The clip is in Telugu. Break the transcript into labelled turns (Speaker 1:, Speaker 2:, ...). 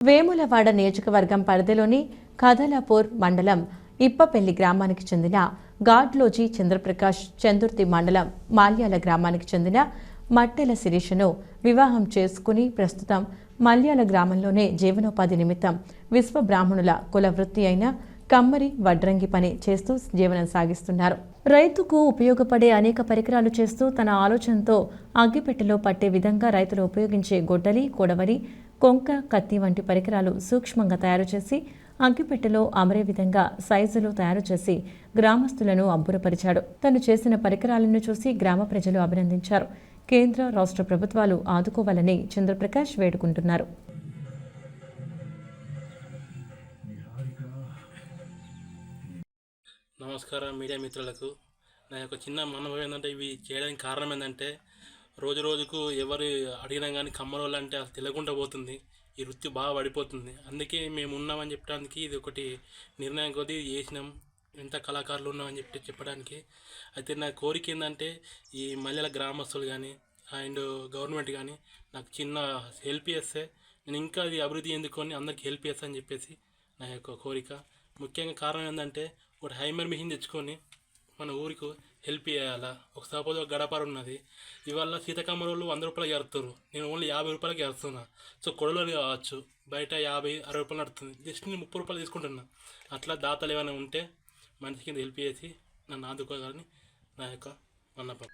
Speaker 1: వేములవాడ నియోజకవర్గం పరిధిలోని కదలాపూర్ మండలం ఇప్పపెల్లి గ్రామానికి చెందిన గాడ్లోజీ చంద్రప్రకాష్, చందుర్తి మండలం మాల్యాల గ్రామానికి చెందిన మట్టెల శిరీషను వివాహం చేసుకుని ప్రస్తుతం మల్యాల గ్రామంలోనే జీవనోపాధి నిమిత్తం విశ్వబ్రాహ్మణుల కుల వృత్తి అయిన కమ్మరి వడ్రంగి పని చేస్తూ జీవనం సాగిస్తున్నారు. రైతుకు ఉపయోగపడే అనేక పరికరాలు చేస్తూ తన ఆలోచనతో అగ్గిపెట్టెలో పట్టే విధంగా రైతులు ఉపయోగించే గొడ్డలి, కొడవలి, కొంక, కత్తి వంటి పరికరాలు సూక్ష్మంగా తయారు చేసి అగ్గిపెట్టెలో అమరే విధంగా సైజులు తయారు చేసి గ్రామస్తులను అబ్బురపరిచాడు. తను చేసిన పరికరాలను చూసి గ్రామ ప్రజలు అభినందించారు. కేంద్ర, రాష్ట్ర ప్రభుత్వాలు ఆదుకోవాలని చంద్రప్రకాష్ వేడుకుంటున్నారు.
Speaker 2: నమస్కారం మీడియా మిత్రులకు. నా యొక్క చిన్న మనవి ఏంటంటే, ఇవి చేయడానికి కారణం ఏంటంటే, రోజు రోజుకు ఎవరు అడిగినా కానీ కమ్మరోళ్ళు అంటే అసలు తెలియకుండా పోతుంది. ఈ వృత్తి బాగా పడిపోతుంది. అందుకే మేము ఉన్నామని చెప్పడానికి ఇది ఒకటి నిర్ణయం కొద్ది చేసినాం. ఎంత కళాకారులు ఉన్నామని చెప్పడానికి. అయితే నా కోరిక ఏంటంటే, ఈ మల్లెల గ్రామస్తులు కానీ అండ్ గవర్నమెంట్ కానీ నాకు చిన్న హెల్ప్ చేస్తే నేను ఇంకా అది అభివృద్ధి చెందుకొని అందరికీ హెల్ప్ చేస్తానని చెప్పేసి నా యొక్క కోరిక. ముఖ్యంగా కారణం ఏంటంటే, ఒక హైమర్ మిషన్ తెచ్చుకొని మన ఊరికి హెల్ప్ చేయాలా. ఒక సపోజ్ ఒక గడపార ఉన్నది, ఇవాళ సీతకమ్మ రోజులు 100 రూపాయలకి ఏరుతారు, నేను ఓన్లీ 50 రూపాయలకి ఏరుతున్నా. సో కొడవలు కావచ్చు, బయట 50-60 రూపాయలు నడుతుంది, జస్ట్ నేను 30 రూపాయలు తీసుకుంటున్నా. అట్లా దాతలు ఏమైనా ఉంటే మనిషికి హెల్ప్ చేసి నన్ను ఆదుకోవాలని నా యొక్క విన్నపం.